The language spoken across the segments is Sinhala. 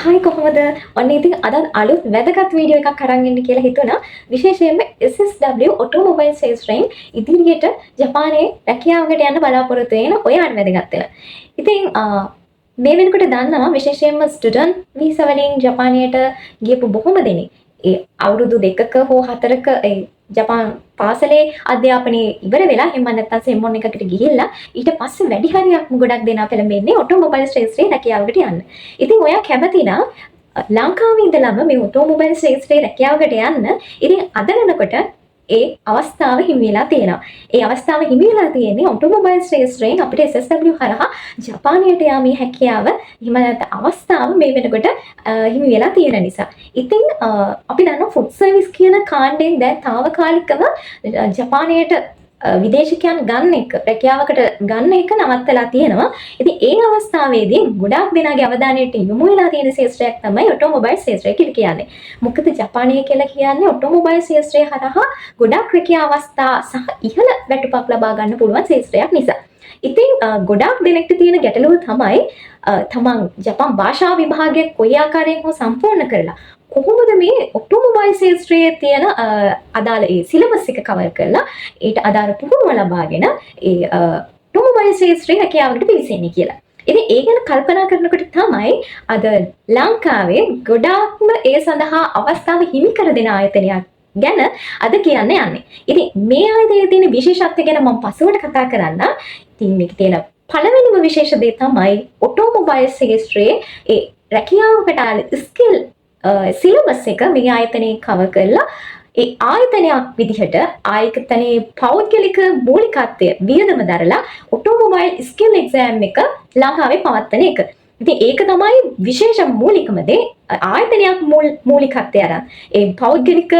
හායි කොහොමද? ඔන්න ඉතින් අද අලුත් වැදගත් වීඩියෝ එකක් අරන් එන්න කියලා හිතුණා. විශේෂයෙන්ම SSW ඔටෝමොබයිල් ශාස්ත්‍රයෙන් ඉදිරියට ජපානයේ රැකියාවකට යන්න බලාපොරොත්තු වෙන ඔයාට වැදගත් වෙන. ඉතින් මේ වෙනකොට දන්නවා විශේෂයෙන්ම ස්ටුඩන්ට් වීසා වලින් ජපානයට ගියපු බොහොම දෙනෙක් ඒ අවුරුදු 2ක හෝ 4ක ඒ ජපාන් පාසලේ අධ්‍යාපනය ඉවර වෙලා එහෙම නැත්නම් සෙම්මොන් එකකට ගිහිල්ලා ඊට පස්සේ වැඩි හරියක් ගොඩක් දෙනා පෙළඹෙන්නේ ඔටෝමොබයිල් ශාස්ත්‍රයේ රැකියාවකට යන්න. ඉතින් ඔයා කැමති නම් ලංකාවේ ඉඳලම මේ ඔටෝමොබයිල් ශාස්ත්‍රයේ රැකියාවකට යන්න ඉතින් අද වෙනකොට ඒ අවස්ථාව හිමි වෙලා තියෙනවා. ඒ අවස්ථාව හිමි වෙලා තියෙන්නේ ඔටෝමොබයිල් ශාස්ත්‍රයෙන් අපිට SSW හරහා ජපානයට යාමේ හැකියාව හිම නැත්නම් අවස්ථාව මේ වෙනකොට හිමි වෙලා තියෙන නිසා. ඉතින් අපි දන්නවා ෆුඩ් සර්විස් කියන කාණ්ඩයෙන් දැන් తాවකාලිකව ජපානයට විදේශිකයන් ගන්න එක රැකියාවකට ගන්න එක නවත්තලා තියෙනවා. ඉතින් ඒ අවස්ථාවේදී ගොඩාක් දෙනාගේ අවධානයට යොමු වෙලා තියෙන ශාස්ත්‍රයක් තමයි ඔටෝමොබයිල් ශාස්ත්‍රය කියලා කියන්නේ. මොකද ජපානය කියලා කියන්නේ ඔටෝමොබයිල් ශාස්ත්‍රය හරහා ගොඩාක් රැකියාව අවස්ථා සහ ඉහළ වැටුපක් ලබා ගන්න පුළුවන් ශාස්ත්‍රයක් නිසා. ඉතින් ගොඩාක් දෙනෙක්ට තියෙන ගැටලුව තමයි තමන් ජපාන් භාෂා විභාගයේ කොයි ආකාරයෙන් හෝ සම්පූර්ණ කරලා කොහොමද මේ ඔටෝමොබයිල් ශාස්ත්‍රයේ තියෙන අදාළ ඒ සිලබස් එක කවර් කරලා ඊට අදාළ පුහුණුව ලබාගෙන ඒ ඔටෝමොබයිල් ශාස්ත්‍රයේ රැකියාවකට පිවිසෙන්නේ කියලා. ඉතින් ඒ ගැන කල්පනා කරනකොට තමයි අද ලංකාවේ ගොඩාක්ම ඒ සඳහා අවස්ථාව හිමි කර දෙන ආයතනයක් ගැන අද කියන්න යන්නේ. ඉතින් මේ ආයතනයේ තියෙන විශේෂත්වය ගැන මම පසුවට කතා කරන්න. ඉතින් මේක තියෙන පළවෙනිම විශේෂ දේ තමයි ඔටෝමොබයිල් ශාස්ත්‍රයේ ඒ රැකියාවකට ස්කිල් සිලබස් එක මේ ආයතනයේ කවර් කරලා ඒ ආයතනයක් විදිහට ආයතනයේ පෞද්ගලික මූලිකත්වය වියදම දරලා ඔටෝමොබයිල් ස්කිල් එක්සෑම් එක ලංකාවේ පවත්වන එක. ඉතින් ඒක තමයි විශේෂ මූලිකම දේ. ආයතනයක් මූලිකත්වය අරන් ඒ පෞද්ගලික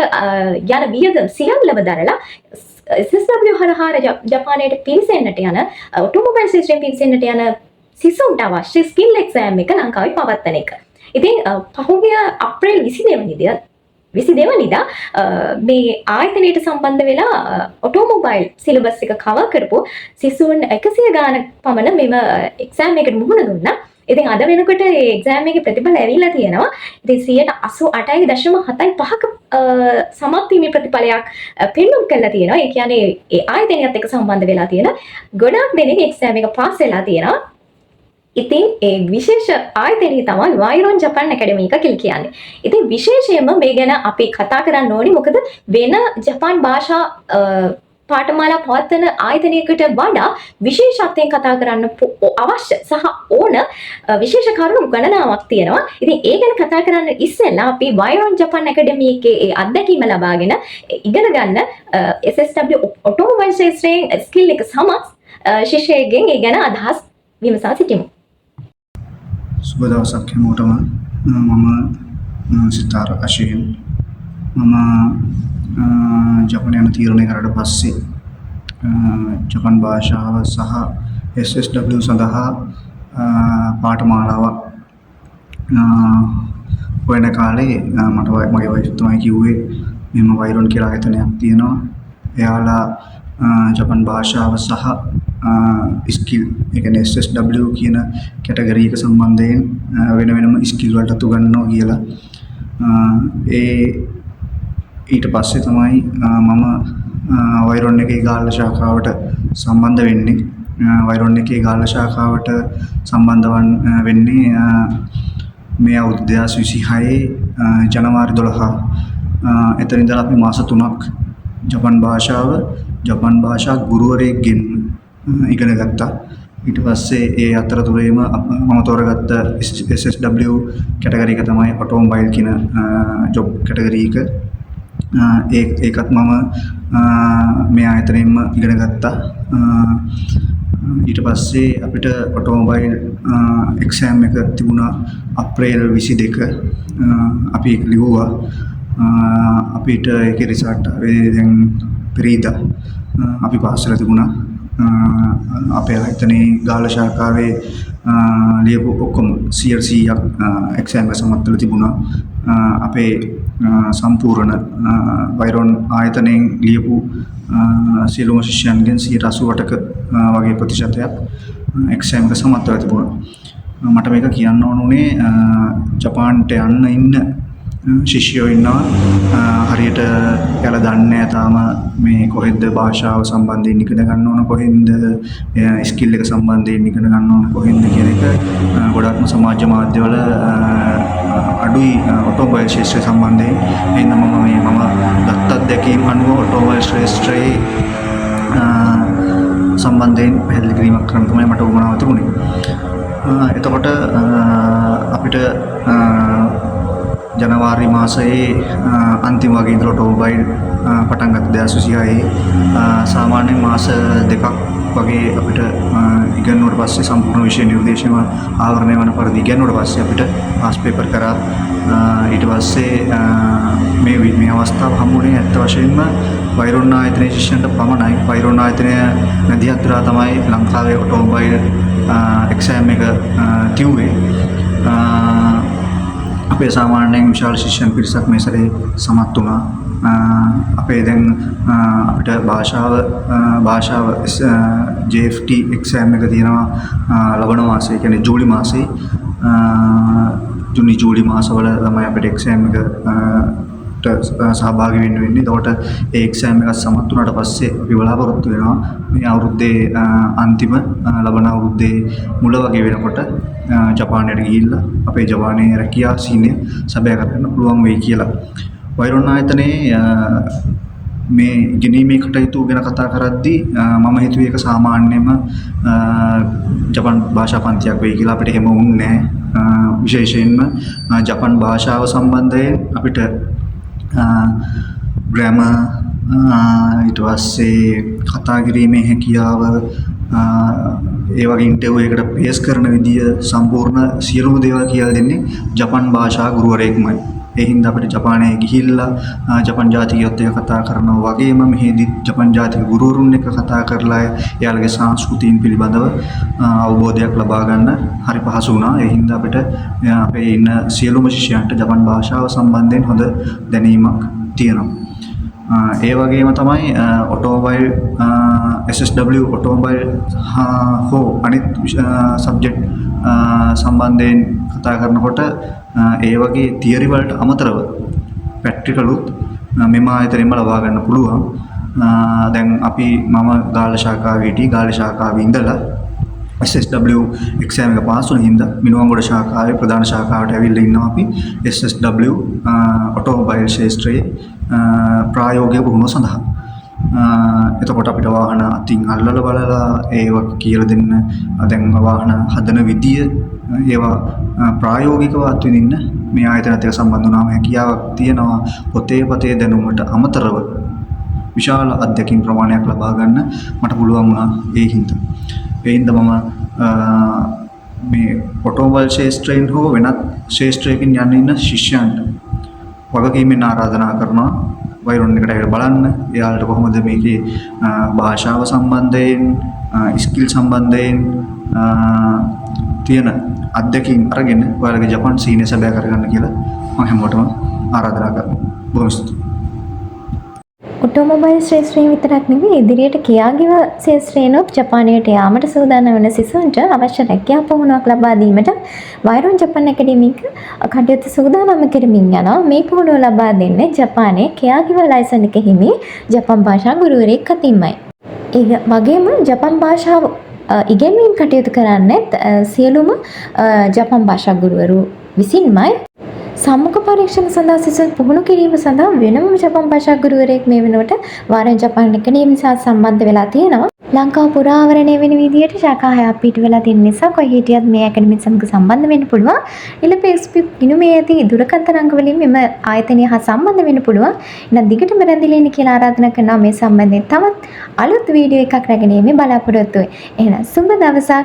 යන වියදම් සියල්ලම දරලා SSW හරහා ජපානයට පිවිසෙන්නට යන ඔටෝමොබයිල් ශාස්ත්‍රයෙන් පිවිසෙන්නට යන සිසුන්ට අවශ්‍ය ස්කිල් එක්සෑම් එක ලංකාවේ පවත්වන එක. ඉතින් පහුගිය අප්‍රේල් 22 වෙනිදා මේ ආයතනයට සම්බන්ධ වෙලා ඔටෝමොබයිල් සිලබස් එක කවර් කරපු සිසුන් 100 ගානක් පමණ මෙම එක්සෑම් එකට මුහුණ දුන්නා. ඉතින් අද වෙනකොට මේ එක්සෑම් එකේ ප්‍රතිඵල ඇවිල්ලා තියෙනවා. ඉතින් 88.75ක සමත් වීමේ ප්‍රතිඵලයක් පෙන්නුම් කරලා තියෙනවා. ඒ කියන්නේ ඒ ආයතනයත් එක්ක සම්බන්ධ වෙලා තියෙන ගොඩාක් දෙනෙක් එක්සෑම් එක පාස් වෙලා තියෙනවා. ඉතින් ඒ විශේෂ ආයතනය තමයි වයිරොන් ජපාන් ඇකඩමි එක කියලා කියන්නේ. ඉතින් විශේෂයෙන්ම මේ ගැන අපි කතා කරන්න ඕනේ මොකද වෙන ජපාන් භාෂා පාඨමාලා පවත්වන ආයතනයකට වඩා විශේෂත්වයෙන් කතා කරන්න අවශ්‍ය සහ ඕන විශේෂ කරුණු ගණනාවක් තියෙනවා. ඉතින් ඒ ගැන කතා කරන්න ඉස්සෙල්ලා අපි වයිරොන් ජපාන් ඇකඩමි එකේ ඒ අත්දැකීම ලබාගෙන ඉගෙන ගන්න SSW ඔටෝමොබයිල් ශාස්ත්‍රයෙන් ස්කිල් එක සමත් ශිෂ්‍යයෙක්ගෙන් ඒ ගැන අදහස් විමසා සිටිමු. සුබ දවසක් හැමෝටම. මම සිතාර අශීන්. මම ජපාන යන තීරණය කරලා පස්සේ ජපාන් භාෂාව සහ SSW සඳහා පාඨමාලාවක් හොයන කාලේ මට මගේ වයිෆ් තමයි කිව්වේ මෙහෙම වයිරොන් කියලා ආයතනයක් තියෙනවා. එයාලා ජපාන් භාෂාව සහ ස්කිල් ඒ කියන්නේ SSW කියන කැටගරි එක සම්බන්ධයෙන් වෙන වෙනම ස්කිල් වලට උගන්වනවා කියලා. ඊට පස්සේ තමයි මම වයිරොන් එකේ ගාල්ල ශාඛාවට සම්බන්ධ වෙන්නේ. වයිරොන් එකේ ගාල්ල ශාඛාවට සම්බන්ධ වෙන්නේ මේ අවුරුදු 2026 ජනවාරි 12. එතන ඉඳලා අපි මාස 3ක් ජපාන් භාෂා ගුරුවරයෙක්ගෙන් ඉගෙන ගත්තා. ඊට පස්සේ ඒ අතරතුරේම මම තෝරගත්ත SSW කැටගරි එක තමයි ඔටෝමොබයිල් කියන ජොබ් කැටගරි එක. ඒකත් මම මේ ආයතනයෙන්ම ඉගෙන ගත්තා. ඊට පස්සේ අපිට ඔටෝමොබයිල් එක්සෑම් එක තිබුණා අප්‍රේල් 22. අපි ඒක ලිව්වා. අපිට ඒකේ රිසල්ට් ආවේ දැන් පෙරේදා. අපි පාස් වෙලා තිබුණා. අපේ ආයතනයේ ගාල්ල ශාඛාවේ ලියපු ඔක්කොම 100ක් එක්සෑම් එක සමත් වෙලා තිබුණා. අපේ සම්පූර්ණ වයිරොන් ආයතනයෙන් ලියපු සියලුම ශිෂ්‍යයන්ගෙන් 88%ක වගේ ප්‍රතිශතයක් එක්සෑම් එක සමත් වෙලා තිබුණා. මට මේක කියන්න ඕන උනේ ජපාන්ට යන්න ඉන්න ශිෂ්‍යයෝ ඉන්නවා හරියට එයාලා දන්නේ නැහැ තාම මේ කොහෙද භාෂාව සම්බන්ධයෙන් ඉගෙන ගන්න ඕන කොහෙන්ද ස්කිල් එක සම්බන්ධයෙන් ඉගෙන ගන්න ඕන කොහෙන්ද කියන එක ගොඩක්ම සමාජ මාධ්‍යවල අඩුයි ඔටෝමොබයිල් ශාස්ත්‍රය සම්බන්ධයෙන් එහෙනම් මම ගත්ත අත්දැකීම් අනුව ඔටෝමොබයිල් ශාස්ත්‍රයේ සම්බන්ධයෙන් පැහැදිලි කිරීමක් කරන්න තමයි මට උවමනාව තිබුණේ. එතකොට අපිට ජනවාරි මාසයේ අන්තිම වගේ ඉඳලා ඔටෝමොබයිල් පටන් ගත්ත 2026 සාමාන්‍යයෙන් මාස දෙකක් වගේ අපිට ඉගෙනුවට පස්සේ සම්පූර්ණ විෂය නිර්දේශනය ආවරණය වන පරිදි ඉගෙනුවට පස්සේ අපිට පාස් පේපර් කරා ඊට පස්සේ මේ අවස්ථාව හම්බුනේ ඇත්ත වශයෙන්ම වෛරොන් ආයතනයේ ශිෂ්‍යයන්ට පමණයි. වෛරොන් ආයතනය නැදිහත් කරා තමයි ලංකාවේ ඔටෝමොබයිල් එක්සෑම් එක තියුවේ. අපේ සාමාන්‍යයෙන් විශාල ශිෂ්‍යයන් පිරිසක් මේ සැරේ සමත් වුණා. අපේ දැන් අපිට භාෂාව JFT එක්සෑම් එක තියෙනවා ලබන මාසයේ කියන්නේ ජූලි මාසයේ ජූලි මාසවල ළමයි අපිට එක්සෑම් එක සහභාගී වෙන්නේ. එතකොට ඒ එක්සෑම් එක සමත් වුණාට පස්සේ අපි බලාපොරොත්තු වෙනවා මේ අවුරුද්දේ අන්තිම ලබන අවුරුද්දේ මුල වගේ වෙනකොට ජපානයට ගිහිල්ලා අපේ ජපානයේ රැකියා සීනය සැබෑ කරගන්න පුළුවන් වෙයි කියලා. වෛරොන් ආයතනයේ මේ ඉගෙනීමේ කටයුතු ගැන කතා කරද්දී මම හිතුවේ ඒක සාමාන්‍යයෙන්ම ජපාන් භාෂා පන්තියක් වෙයි කියලා. අපිට එහෙම වුණේ නැහැ. විශේෂයෙන්ම ජපාන් භාෂාව සම්බන්ධයෙන් අපිට ග්‍රැමර් ඊට පස්සේ කතා කිරීමේ හැකියාව ඒ වගේ ඉන්ටර්විව් එකකට පේස් කරන විදිය සම්පූර්ණ සියලුම දේවල් කියලා දෙන්නේ ජපාන් භාෂා ගුරුවරයෙක්මයි. ඒ හින්දා අපිට ජපානයේ ගිහිල්ලා ජපාන් ජාතිකයොත් එක්ක කතා කරනවා වගේම මෙහිදී ජපාන් ජාතික ගුරුවරුන් එක්ක කතා කරලා එයාලගේ සංස්කෘතීන් පිළිබඳව අවබෝධයක් ලබා ගන්න හරි පහසු වුණා. ඒ හින්දා අපිට අපේ ඉන්න සියලුම ශිෂ්‍යයන්ට ජපාන් භාෂාව සම්බන්ධයෙන් හොඳ දැනීමක් තියෙනවා. ඒ වගේම තමයි ඔටෝමොබයිල් SSW ඔටෝමොබයිල් හෝ අනිත් සබ්ජෙක්ට් සම්බන්ධයෙන් කතා කරනකොට ඒ වගේ තියරි වලට අමතරව ප්‍රැක්ටිකලුත් මෙම ආයතනයෙන්ම ලබා ගන්න පුළුවන්. දැන් මම ගාල්ල ශාඛාවේ හිටියේ. ගාල්ල ශාඛාවේ ඉඳලා SSW එක්සෑම් එක පාස් වුණ හින්දා මිනුවන්ගොඩ ශාඛාවේ ප්‍රධාන ශාඛාවට ඇවිල්ලා ඉන්නවා අපි SSW ඔටෝමොබයිල් ශාස්ත්‍රයේ ප්‍රායෝගික පුහුණුව සඳහා. එතකොට අපිට වාහන අතින් අල්ලලා බලලා ඒවා කියලා දෙන්න දැන් වාහන හදන විදිය ඒවා ප්‍රායෝගිකව අත්විඳින්න මේ ආයතනත් එක්ක සම්බන්ධ වුණාම හැකියාවක් තියෙනවා. පොතේ දැනුමට අමතරව විශාල අත්දැකීම් ප්‍රමාණයක් ලබා ගන්න මට පුළුවන් වුණා ඒ හින්දා. ඒ හින්දා මම මේ ඔටෝමොබයිල් ශාස්ත්‍රයෙන් හෝ වෙනත් ශාස්ත්‍රයකින් යන්න ඉන්න ශිෂ්‍යයන්ට වගකීමෙන් ආරාධනා කරනවා වෛරොන් එකට ඇවිල්ලා බලන්න. එයාලට කොහොමද මේකේ භාෂාව සම්බන්ධයෙන් ස්කිල් සම්බන්ධයෙන් තියෙන අත්දැකීම් අරගෙන ඔයාලගේ ජපාන් සීනය සැබෑ කරගන්න කියලා මම හැමෝටම ආරාධනා කරනවා. බොහොම ස්තුතියි. ඔටෝමොබයිල් ශාස්ත්‍රයෙන් විතරක් නෙවෙයි ඉදිරියට කියාගිව ශාස්ත්‍රයෙන්ොත් ජපානයට යාමට සූදානම් වන සිසුන්ට අවශ්‍ය රැකියා පුහුණුවක් ලබා දීමට වෛරොන් ජපාන් ඇකඩමික කටයුතු සූදානම් කරමින් යනවා. මේ පුහුණුව ලබා දෙන්නේ ජපානයේ කියාගිව ලයිසන් එක හිමි ජපාන් භාෂා ගුරුවරයෙක් අතින්මයි. ඒ වගේම ජපාන් භාෂාව ඉගෙනීම් කටයුතු කරන්නේත් සියලුම ජපාන් භාෂා ගුරුවරු විසින්මයි. සම්මුඛ පරීක්ෂණ සඳහා සිසුන් පුහුණු කිරීම සඳහා වෙනම ජපාන් භාෂා ගුරුවරයෙක් මේ වෙනකොට වෛරොන් ජපාන් ඇකඩමිය සහ සම්බන්ධ වෙලා තියෙනවා. ලංකාව පුරාවරණය වෙන විදියට ශාඛා 6ක් පිට වෙලා තියෙන නිසා කොයි හිටියත් මේ ඇකඩමිය සමග සම්බන්ධ වෙන්න පුළුවන්. ඊළ Facebook ගිණුමේ ඇති දුරකථන අංක වලින් මෙම ආයතනය හා සම්බන්ධ වෙන්න පුළුවන්. එහෙනම් දිගටම රැඳිලා ඉන්න කියලා ආරාධනා කරනවා මේ සම්බන්ධයෙන් තවත් අලුත් වීඩියෝ එකක් රැගෙන එීමේ බලාපොරොත්තු වෙයි. එහෙනම් සුබ දවසක්